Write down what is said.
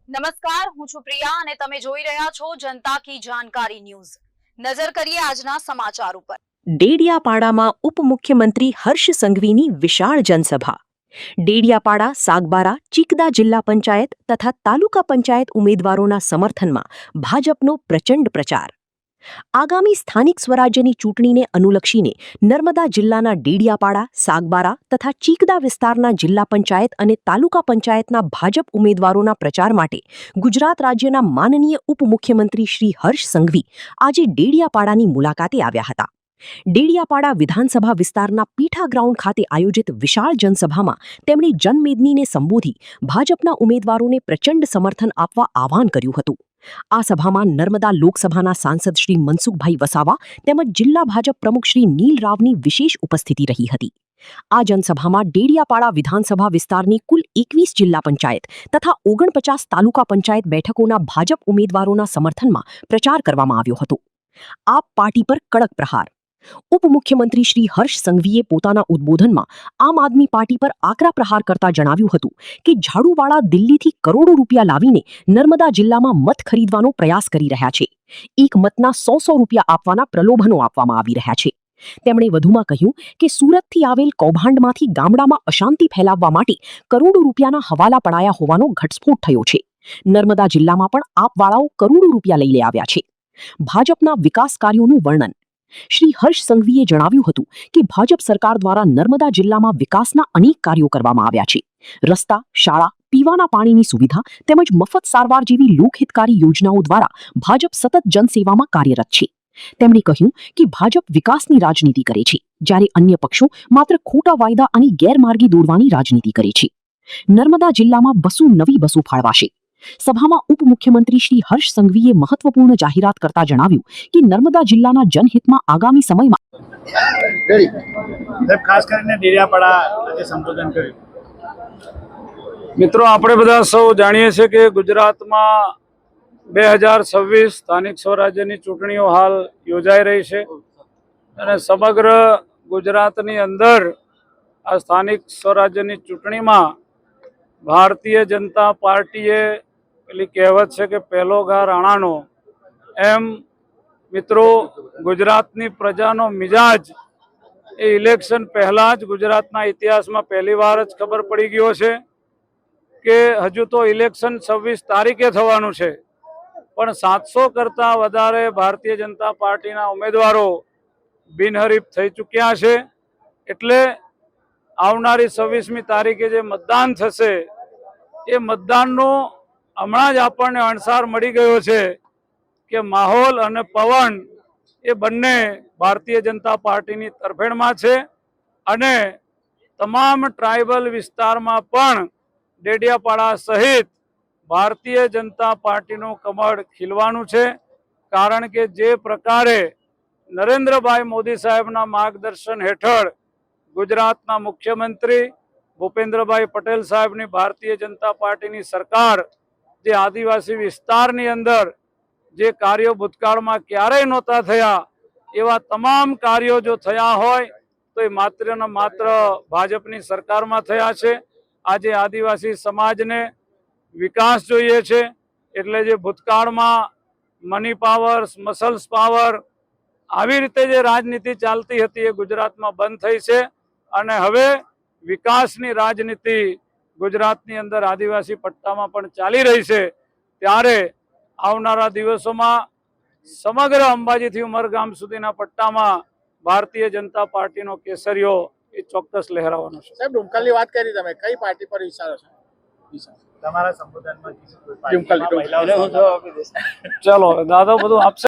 નમસ્કાર, હું છું પ્રિયા અને તમે જોઈ રહ્યા છો જનતા કી જાણકારી ન્યૂઝ। નજર કરીએ આજના સમાચાર ઉપર। ડેડિયાપાડામાં ઉપમુખ્યમંત્રી હર્ષ સંઘવીની વિશાળ જનસભા। ડેડિયાપાડા, સાગબારા, ચીકદા જિલ્લા પંચાયત તથા તાલુકા પંચાયત ઉમેદવારોના સમર્થનમાં ભાજપનો પ્રચંડ પ્રચાર। આગામી સ્થાનિક સ્વરાજ્યની ચૂંટણીને અનુલક્ષીને નર્મદા જિલ્લાના ડેડિયાપાડા, સાગબારા તથા ચીકદા વિસ્તારના જિલ્લા પંચાયત અને તાલુકા પંચાયતના ભાજપ ઉમેદવારોના પ્રચાર માટે ગુજરાત રાજ્યના માનનીય ઉપમુખ્યમંત્રી શ્રી હર્ષ સંઘવી આજે ડેડિયાપાડાની મુલાકાતે આવ્યા હતા। ડેડિયાપાડા વિધાનસભા વિસ્તારના પીઠા ગ્રાઉન્ડ ખાતે આયોજિત વિશાળ જનસભામાં તેમણે જનમેદનીને સંબોધી ભાજપના ઉમેદવારોને પ્રચંડ સમર્થન આપવા આહવાન કર્યું હતું। આ સભામાં નર્મદા લોકસભાના સાંસદ શ્રી મનસુખભાઈ વસાવા તેમજ જિલ્લા ભાજપ પ્રમુખ શ્રી નીલ રાવની વિશેષ ઉપસ્થિતિ રહી હતી। આ જનસભામાં ડેડિયાપાડા વિધાનસભા વિસ્તારની કુલ 21 જિલ્લા પંચાયત તથા 49 તાલુકા પંચાયત બેઠકોના ભાજપ ઉમેદવારોના સમર્થનમાં પ્રચાર કરવામાં આવ્યો હતો। આપ પાર્ટી પર કડક પ્રહાર। ઉપમુખ્યમંત્રી શ્રી હર્ષ સંઘવીએ પોતાના ઉદ્બોધનમાં આમ આદમી પાર્ટી પર આકરા પ્રહાર કરતા જણાવ્યું હતું કે ઝાડુવાળા દિલ્હીથી કરોડો રૂપિયા લાવીને નર્મદા જિલ્લામાં મત ખરીદવાનો પ્રયાસ કરી રહ્યા છે। એક મતના 100 રૂપિયા આપવાના પ્રલોભનો આપવામાં આવી રહ્યા છે। તેમણે વધુમાં કહ્યું કે સુરતથી આવેલ કૌભાંડમાંથી ગામડામાં અશાંતિ ફેલાવવા માટે કરોડો રૂપિયાના હવાલા પડાયા હોવાનો ઘટસ્ફોટ થયો છે। નર્મદા જિલ્લામાં પણ આપવાળાઓ કરોડો રૂપિયા લઈ આવ્યા છે। ભાજપના વિકાસ કાર્યોનું વર્ણન। શ્રી હર્ષ સંઘવીએ જણાવ્યું હતું કે ભાજપ સરકાર દ્વારા નર્મદા જિલ્લામાં વિકાસના અનેક કાર્યો કરવામાં આવ્યા છે। રસ્તા, શાળા, પીવાના પાણીની સુવિધા તેમજ મફત સારવાર જેવી લોકહિતકારી યોજનાઓ દ્વારા ભાજપ સતત જનસેવામાં કાર્યરત છે। તેમણે કહ્યું કે ભાજપ વિકાસની રાજનીતિ કરે છે જ્યારે અન્ય પક્ષો માત્ર ખોટા વાયદા અને ગેરમાર્ગે દોરવાની રાજનીતિ કરે છે। નર્મદા જિલ્લામાં નવી બસો ફાળવાશે। સભામાં ઉપમુખ્યમંત્રી શ્રી હર્ષ સંઘવીએ મહત્વપૂર્ણ જાહેરાત કરતા જણાવ્યું કે નર્મદા જિલ્લાના જનહિતમાં આગામી સમયમાં ખાસ કરીને ડેડિયાપાડા આજે સંબોધન કર્યું। મિત્રો, આપણે બધા સૌ જાણીએ છીએ કે ગુજરાતમાં 2026 સ્થાનિક સ્વરાજ્યની ચૂંટણીઓ હાલ યોજાઈ રહી છે અને સમગ્ર ગુજરાતની અંદર આ સ્થાનિક સ્વરાજ્યની ચૂંટણીમાં ભારતીય જનતા પાર્ટીએ પેલી કહેવત છે કે પહેલો ઘા રાણાનો, એમ મિત્રો ગુજરાતની પ્રજાનો મિજાજ એ ઇલેક્શન પહેલા જ ગુજરાતના ઇતિહાસમાં પહેલીવાર જ ખબર પડી ગયો છે કે હજુ તો ઇલેક્શન 26 તારીખે થવાનું છે પણ 700 કરતાં વધારે ભારતીય જનતા પાર્ટીના ઉમેદવારો બિનહરીફ થઈ ચૂક્યા છે। એટલે આવનારી 26મી તારીખે જે મતદાન થશે એ મતદાનનો હમણાં જ આપણને અણસાર મળી ગયો છે કે માહોલ અને પવન એ બંને ભારતીય જનતા પાર્ટીની તરફેણમાં છે અને તમામ ટ્રાઇબલ વિસ્તારમાં પણ ડેડિયાપાડા સહિત ભારતીય જનતા પાર્ટીનું કમળ ખીલવાનું છે। કારણ કે જે પ્રકારે નરેન્દ્રભાઈ મોદી સાહેબના માર્ગદર્શન હેઠળ ગુજરાતના મુખ્યમંત્રી ભૂપેન્દ્રભાઈ પટેલ સાહેબની ભારતીય જનતા પાર્ટીની સરકાર જે આદિવાસી વિસ્તારની અંદર જે કાર્યો ભૂતકાળમાં ક્યારેય નહોતા થયા એવા તમામ કાર્યો જો થયા હોય તો એ માત્ર ને માત્ર ભાજપની સરકારમાં થયા છે। આજે આદિવાસી સમાજને વિકાસ જોઈએ છે એટલે જે ભૂતકાળમાં મની પાવર, મસલ્સ પાવર આવી રીતે જે રાજનીતિ ચાલતી હતી એ ગુજરાતમાં બંધ થઈ છે અને હવે વિકાસની રાજનીતિ ગુજરાતની અંદર આદિવાસી પટ્ટામાં પણ ચાલી રહી છે। ત્યારે આવનારા દિવસોમાં સમગ્ર અંબાજીથી ઉમરગામ સુધીના પટ્ટામાં ભારતીય જનતા પાર્ટીનો કેસરીયો એ ચોક્કસ લહેરાવાનો છે। સાહેબ, ડુમકલની વાત કરી તમે, કઈ પાર્ટી પર વિચારો છો તમારા સંબોધનમાં? ચલો દાદા બધું આપશે।